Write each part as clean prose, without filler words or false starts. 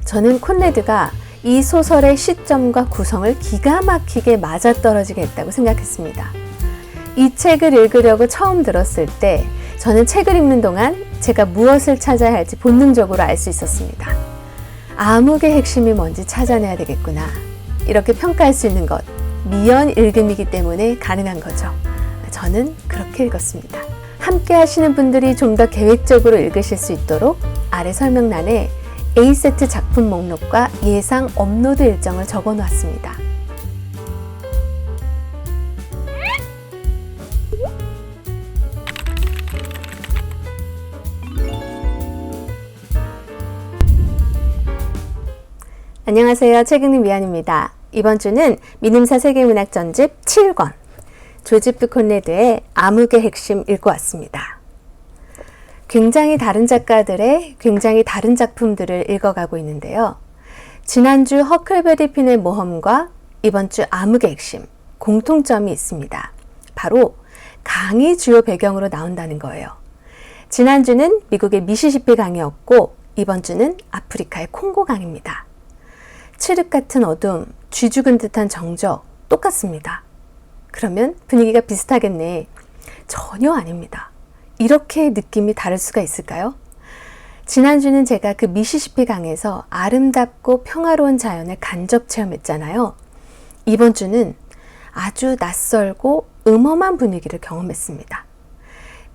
저는 콘레드가 이 소설의 시점과 구성을 기가 막히게 맞아떨어지게 했다고 생각했습니다. 이 책을 읽으려고 처음 들었을 때 저는 책을 읽는 동안 제가 무엇을 찾아야 할지 본능적으로 알 수 있었습니다. 암흑의 핵심이 뭔지 찾아내야 되겠구나. 이렇게 평가할 수 있는 것, 미연 읽음이기 때문에 가능한 거죠. 저는 그렇게 읽었습니다. 함께 하시는 분들이 좀 더 계획적으로 읽으실 수 있도록 아래 설명란에 A세트 작품 목록과 예상 업로드 일정을 적어 놓았습니다. 안녕하세요. 책 읽는 미안입니다. 이번 주는 민음사 세계문학 전집 7권 조지프 콘레드의 암흑의 핵심 읽고 왔습니다. 굉장히 다른 작가들의 굉장히 다른 작품들을 읽어가고 있는데요. 지난주 허클베리 핀의 모험과 이번 주 암흑의 핵심, 공통점이 있습니다. 바로 강이 주요 배경으로 나온다는 거예요. 지난주는 미국의 미시시피 강이었고 이번 주는 아프리카의 콩고 강입니다. 칠흑 같은 어둠, 쥐 죽은 듯한 정적 똑같습니다. 그러면 분위기가 비슷하겠네. 전혀 아닙니다. 이렇게 느낌이 다를 수가 있을까요? 지난주는 제가 그 미시시피 강에서 아름답고 평화로운 자연을 간접 체험했잖아요. 이번 주는 아주 낯설고 음험한 분위기를 경험했습니다.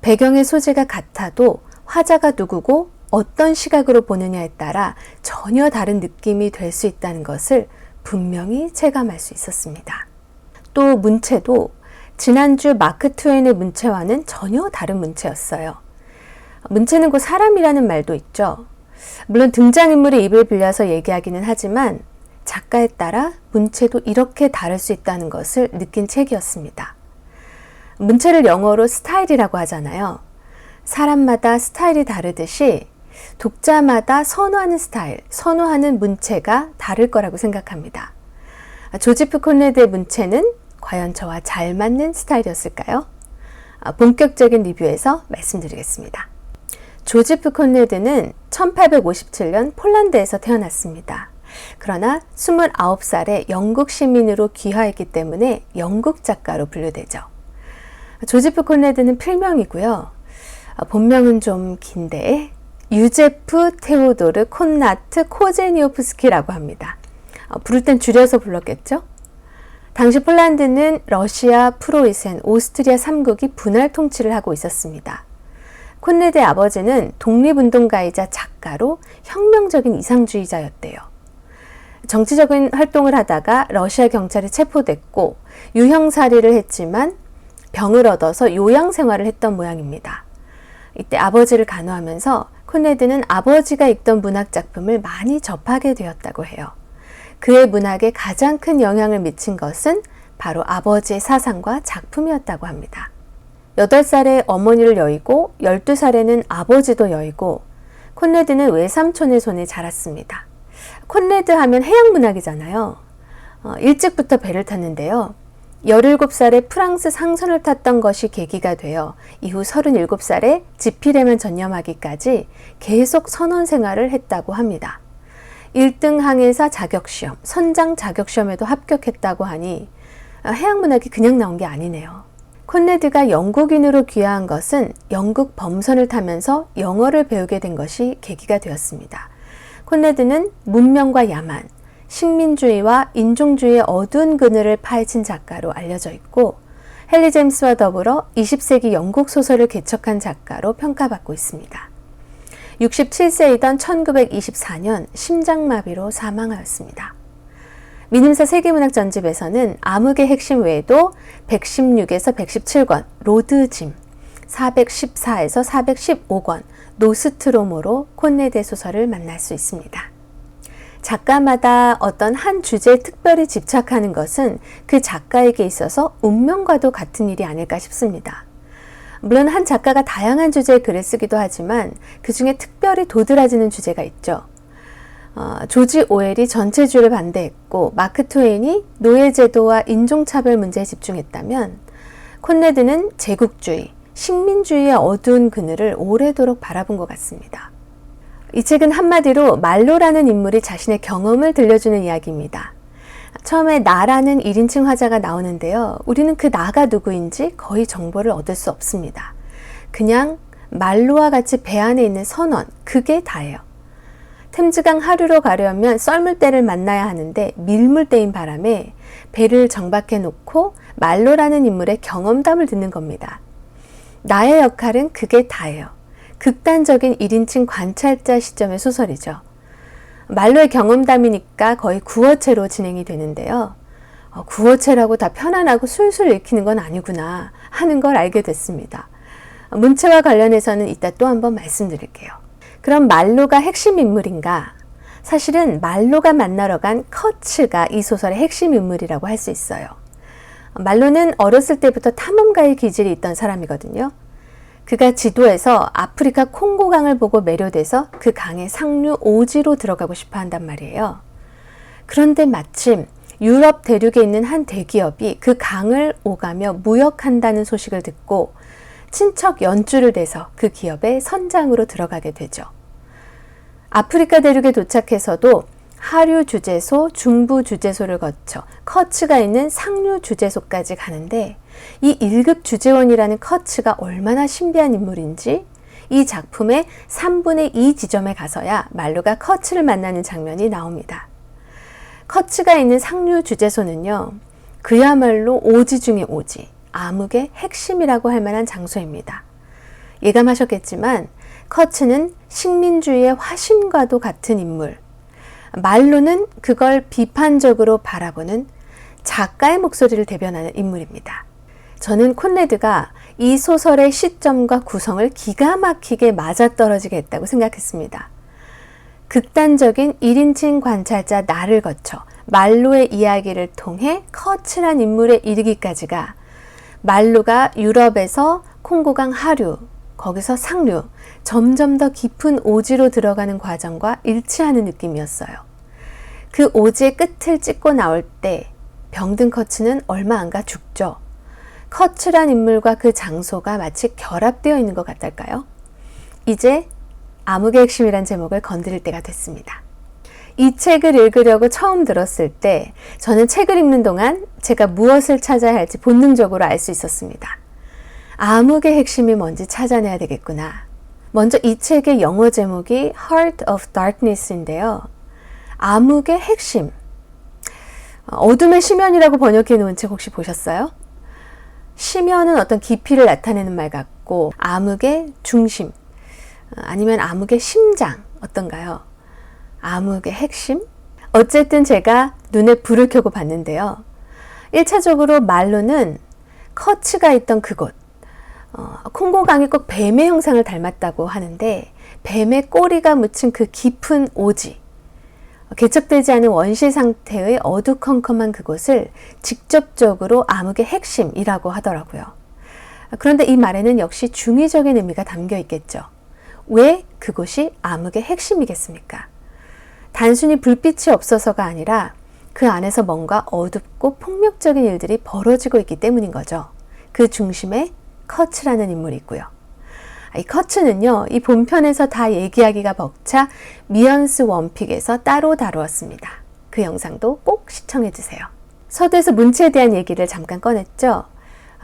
배경의 소재가 같아도 화자가 누구고 어떤 시각으로 보느냐에 따라 전혀 다른 느낌이 될 수 있다는 것을 분명히 체감할 수 있었습니다. 또 문체도 지난주 마크 트웨인의 문체와는 전혀 다른 문체였어요. 문체는 곧 사람이라는 말도 있죠. 물론 등장인물의 입을 빌려서 얘기하기는 하지만 작가에 따라 문체도 이렇게 다를 수 있다는 것을 느낀 책이었습니다. 문체를 영어로 스타일이라고 하잖아요. 사람마다 스타일이 다르듯이 독자마다 선호하는 스타일, 선호하는 문체가 다를 거라고 생각합니다. 조지프 콘레드의 문체는 과연 저와 잘 맞는 스타일이었을까요? 본격적인 리뷰에서 말씀드리겠습니다. 조지프 콘레드는 1857년 폴란드에서 태어났습니다. 그러나 29살에 영국 시민으로 귀화했기 때문에 영국 작가로 분류되죠. 조지프 콘레드는 필명이고요. 본명은 좀 긴데 유제프 테오도르 콘라트 코제니오프스키라고 합니다. 부를 땐 줄여서 불렀겠죠? 당시 폴란드는 러시아, 프로이센, 오스트리아 3국이 분할 통치를 하고 있었습니다. 콘레드의 아버지는 독립운동가이자 작가로 혁명적인 이상주의자였대요. 정치적인 활동을 하다가 러시아 경찰에 체포됐고 유형살이를 했지만 병을 얻어서 요양 생활을 했던 모양입니다. 이때 아버지를 간호하면서 콘레드는 아버지가 읽던 문학 작품을 많이 접하게 되었다고 해요. 그의 문학에 가장 큰 영향을 미친 것은 바로 아버지의 사상과 작품이었다고 합니다. 8살에 어머니를 여의고 12살에는 아버지도 여의고 콘레드는 외삼촌의 손에 자랐습니다. 콘레드 하면 해양문학이잖아요. 일찍부터 배를 탔는데요. 17살에 프랑스 상선을 탔던 것이 계기가 되어 이후 37살에 지필에만 전념하기까지 계속 선원 생활을 했다고 합니다. 1등 항해사 자격시험, 선장 자격시험에도 합격했다고 하니 해양문학이 그냥 나온 게 아니네요. 콘레드가 영국인으로 귀화한 것은 영국 범선을 타면서 영어를 배우게 된 것이 계기가 되었습니다. 콘레드는 문명과 야만, 식민주의와 인종주의의 어두운 그늘을 파헤친 작가로 알려져 있고 헨리 제임스와 더불어 20세기 영국 소설을 개척한 작가로 평가받고 있습니다. 67세이던 1924년 심장마비로 사망하였습니다. 민음사 세계문학 전집에서는 암흑의 핵심 외에도 116에서 117권 로드짐, 414에서 415권 노스트롬으로 콘레드의 소설을 만날 수 있습니다. 작가마다 어떤 한 주제에 특별히 집착하는 것은 그 작가에게 있어서 운명과도 같은 일이 아닐까 싶습니다. 물론 한 작가가 다양한 주제의 글을 쓰기도 하지만 그 중에 특별히 도드라지는 주제가 있죠. 조지 오웰이 전체주의를 반대했고 마크 트웨인이 노예제도와 인종차별 문제에 집중했다면 콘레드는 제국주의, 식민주의의 어두운 그늘을 오래도록 바라본 것 같습니다. 이 책은 한마디로 말로라는 인물이 자신의 경험을 들려주는 이야기입니다. 처음에 나라는 1인칭 화자가 나오는데요. 우리는 그 나가 누구인지 거의 정보를 얻을 수 없습니다. 그냥 말로와 같이 배 안에 있는 선원, 그게 다예요. 템즈강 하류로 가려면 썰물대를 만나야 하는데 밀물대인 바람에 배를 정박해 놓고 말로라는 인물의 경험담을 듣는 겁니다. 나의 역할은 그게 다예요. 극단적인 1인칭 관찰자 시점의 소설이죠. 말로의 경험담이니까 거의 구어체로 진행이 되는데요. 구어체라고 다 편안하고 술술 읽히는 건 아니구나 하는 걸 알게 됐습니다. 문체와 관련해서는 이따 또 한번 말씀드릴게요. 그럼 말로가 핵심 인물인가? 사실은 말로가 만나러 간 커츠가 이 소설의 핵심 인물이라고 할 수 있어요. 말로는 어렸을 때부터 탐험가의 기질이 있던 사람이거든요. 그가 지도에서 아프리카 콩고강을 보고 매료돼서 그 강의 상류 오지로 들어가고 싶어 한단 말이에요. 그런데 마침 유럽 대륙에 있는 한 대기업이 그 강을 오가며 무역한다는 소식을 듣고 친척 연주를 내서 그 기업의 선장으로 들어가게 되죠. 아프리카 대륙에 도착해서도 하류 주재소, 중부 주재소를 거쳐 커츠가 있는 상류 주재소까지 가는데 이 1급 주재원이라는 커츠가 얼마나 신비한 인물인지 이 작품의 3분의 2 지점에 가서야 말로가 커츠를 만나는 장면이 나옵니다. 커츠가 있는 상류 주재소는요, 그야말로 오지 중의 오지, 암흑의 핵심이라고 할 만한 장소입니다. 예감하셨겠지만 커츠는 식민주의의 화신과도 같은 인물, 말로는 그걸 비판적으로 바라보는 작가의 목소리를 대변하는 인물입니다. 저는 콘레드가 이 소설의 시점과 구성을 기가 막히게 맞아떨어지게 했다고 생각했습니다. 극단적인 1인칭 관찰자 나를 거쳐 말로의 이야기를 통해 커츠란 인물에 이르기까지가 말로가 유럽에서 콩고강 하류, 거기서 상류, 점점 더 깊은 오지로 들어가는 과정과 일치하는 느낌이었어요. 그 오지의 끝을 찍고 나올 때 병든 커츠는 얼마 안 가 죽죠. 커츠란 인물과 그 장소가 마치 결합되어 있는 것 같달까요? 이제 암흑의 핵심이란 제목을 건드릴 때가 됐습니다. 이 책을 읽으려고 처음 들었을 때 저는 책을 읽는 동안 제가 무엇을 찾아야 할지 본능적으로 알 수 있었습니다. 암흑의 핵심이 뭔지 찾아내야 되겠구나. 먼저 이 책의 영어 제목이 Heart of Darkness인데요. 암흑의 핵심. 어둠의 심연이라고 번역해 놓은 책 혹시 보셨어요? 심연은 어떤 깊이를 나타내는 말 같고 암흑의 중심 아니면 암흑의 심장 어떤가요? 암흑의 핵심? 어쨌든 제가 눈에 불을 켜고 봤는데요. 1차적으로 말로는 커츠가 있던 그곳 콩고강이 꼭 뱀의 형상을 닮았다고 하는데 뱀의 꼬리가 묻힌 그 깊은 오지 개척되지 않은 원시 상태의 어두컴컴한 그곳을 직접적으로 암흑의 핵심이라고 하더라고요. 그런데 이 말에는 역시 중의적인 의미가 담겨 있겠죠. 왜 그곳이 암흑의 핵심이겠습니까? 단순히 불빛이 없어서가 아니라 그 안에서 뭔가 어둡고 폭력적인 일들이 벌어지고 있기 때문인 거죠. 그 중심에 커츠라는 인물이 있고요. 이 커츠는요, 이 본편에서 다 얘기하기가 벅차 미언스 원픽에서 따로 다루었습니다. 그 영상도 꼭 시청해 주세요. 서두에서 문체에 대한 얘기를 잠깐 꺼냈죠.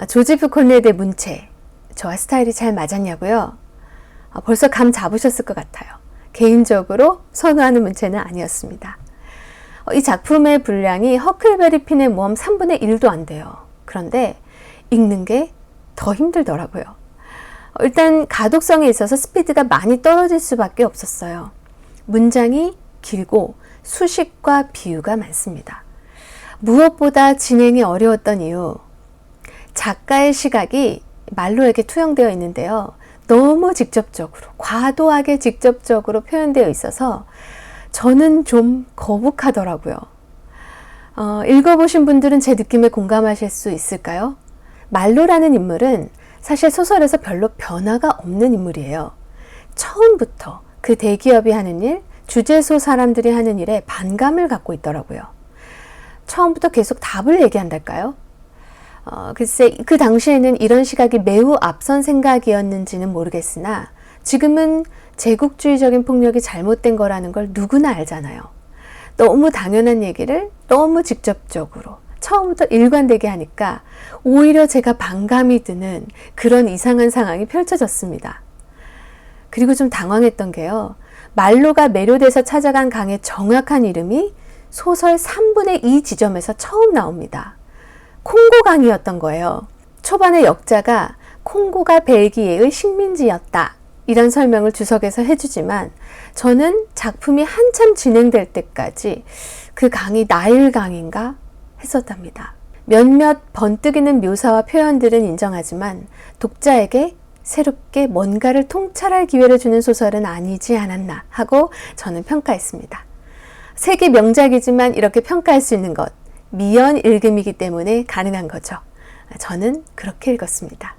조지프 콘레드의 문체, 저와 스타일이 잘 맞았냐고요? 벌써 감 잡으셨을 것 같아요. 개인적으로 선호하는 문체는 아니었습니다. 이 작품의 분량이 허클베리 핀의 모험 3분의 1도 안 돼요. 그런데 읽는 게 더 힘들더라고요. 일단 가독성에 있어서 스피드가 많이 떨어질 수밖에 없었어요. 문장이 길고 수식과 비유가 많습니다. 무엇보다 진행이 어려웠던 이유, 작가의 시각이 말로에게 투영되어 있는데요. 너무 직접적으로, 과도하게 직접적으로 표현되어 있어서 저는 좀 거북하더라고요. 읽어보신 분들은 제 느낌에 공감하실 수 있을까요? 말로라는 인물은 사실 소설에서 별로 변화가 없는 인물이에요. 처음부터 그 대기업이 하는 일, 주재소 사람들이 하는 일에 반감을 갖고 있더라고요. 처음부터 계속 답을 얘기한달까요? 글쎄 그 당시에는 이런 시각이 매우 앞선 생각이었는지는 모르겠으나 지금은 제국주의적인 폭력이 잘못된 거라는 걸 누구나 알잖아요. 너무 당연한 얘기를 너무 직접적으로 처음부터 일관되게 하니까 오히려 제가 반감이 드는 그런 이상한 상황이 펼쳐졌습니다. 그리고 좀 당황했던 게요. 말로가 매료돼서 찾아간 강의 정확한 이름이 소설 3분의 2 지점에서 처음 나옵니다. 콩고강이었던 거예요. 초반에 역자가 콩고가 벨기에의 식민지였다, 이런 설명을 주석에서 해주지만 저는 작품이 한참 진행될 때까지 그 강이 나일강인가 했었답니다. 몇몇 번뜩이는 묘사와 표현들은 인정하지만 독자에게 새롭게 뭔가를 통찰할 기회를 주는 소설은 아니지 않았나 하고 저는 평가했습니다. 세계 명작이지만 이렇게 평가할 수 있는 것, 미연 읽음이기 때문에 가능한 거죠. 저는 그렇게 읽었습니다.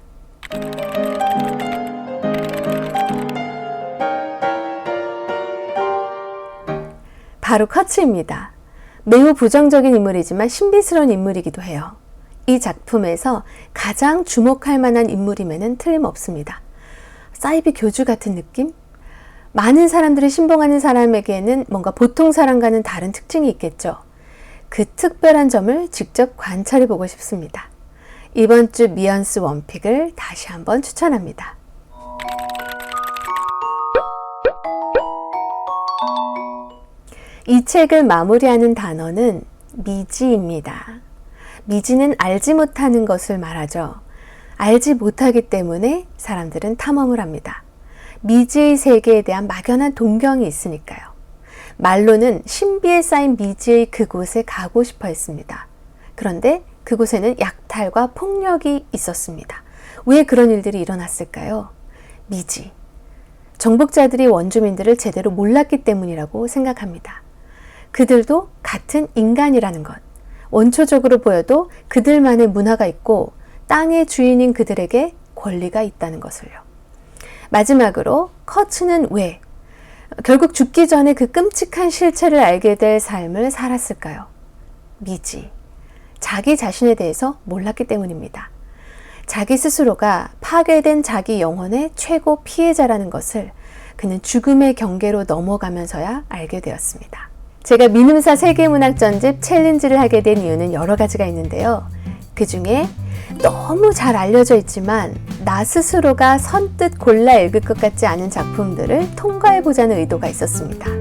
바로 커츠입니다. 매우 부정적인 인물이지만 신비스러운 인물이기도 해요. 이 작품에서 가장 주목할 만한 인물임에는 틀림없습니다. 사이비 교주 같은 느낌? 많은 사람들이 신봉하는 사람에게는 뭔가 보통 사람과는 다른 특징이 있겠죠. 그 특별한 점을 직접 관찰해 보고 싶습니다. 이번 주 미연스 원픽을 다시 한번 추천합니다. 이 책을 마무리하는 단어는 미지입니다. 미지는 알지 못하는 것을 말하죠. 알지 못하기 때문에 사람들은 탐험을 합니다. 미지의 세계에 대한 막연한 동경이 있으니까요. 말로는 신비에 쌓인 미지의 그곳에 가고 싶어 했습니다. 그런데 그곳에는 약탈과 폭력이 있었습니다. 왜 그런 일들이 일어났을까요? 미지. 정복자들이 원주민들을 제대로 몰랐기 때문이라고 생각합니다. 그들도 같은 인간이라는 것. 원초적으로 보여도 그들만의 문화가 있고 땅의 주인인 그들에게 권리가 있다는 것을요. 마지막으로 커츠는 왜 결국 죽기 전에 그 끔찍한 실체를 알게 될 삶을 살았을까요? 미지. 자기 자신에 대해서 몰랐기 때문입니다. 자기 스스로가 파괴된 자기 영혼의 최고 피해자라는 것을 그는 죽음의 경계로 넘어가면서야 알게 되었습니다. 제가 민음사 세계문학전집 챌린지를 하게 된 이유는 여러 가지가 있는데요. 그 중에 너무 잘 알려져 있지만 나 스스로가 선뜻 골라 읽을 것 같지 않은 작품들을 통과해보자는 의도가 있었습니다.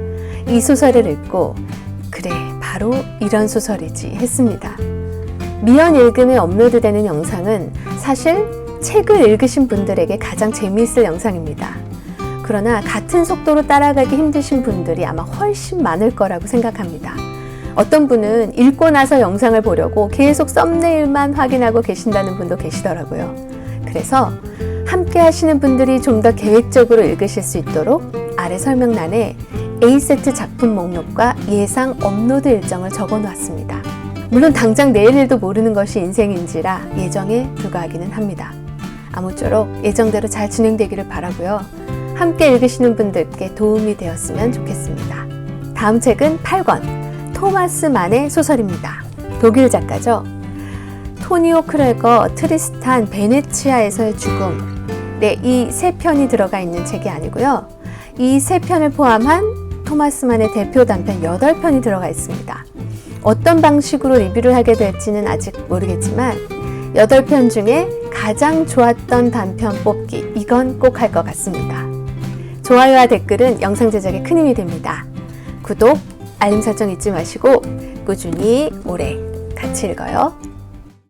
이 소설을 읽고 그래, 바로 이런 소설이지 했습니다. 미연 읽음에 업로드되는 영상은 사실 책을 읽으신 분들에게 가장 재미있을 영상입니다. 그러나 같은 속도로 따라가기 힘드신 분들이 아마 훨씬 많을 거라고 생각합니다. 어떤 분은 읽고 나서 영상을 보려고 계속 썸네일만 확인하고 계신다는 분도 계시더라고요. 그래서 함께 하시는 분들이 좀 더 계획적으로 읽으실 수 있도록 아래 설명란에 A세트 작품 목록과 예상 업로드 일정을 적어 놓았습니다. 물론 당장 내일 일도 모르는 것이 인생인지라 예정에 불과하기는 합니다. 아무쪼록 예정대로 잘 진행되기를 바라고요. 함께 읽으시는 분들께 도움이 되었으면 좋겠습니다. 다음 책은 8권 토마스 만의 소설입니다. 독일 작가죠. 토니오 크레거 트리스탄 베네치아에서의 죽음. 네, 이 세 편이 들어가 있는 책이 아니고요. 이 세 편을 포함한 토마스 만의 대표 단편 8편이 들어가 있습니다. 어떤 방식으로 리뷰를 하게 될지는 아직 모르겠지만 8편 중에 가장 좋았던 단편 뽑기, 이건 꼭 할 것 같습니다. 좋아요와 댓글은 영상 제작에 큰 힘이 됩니다. 구독, 알림 설정 잊지 마시고 꾸준히 오래 같이 읽어요.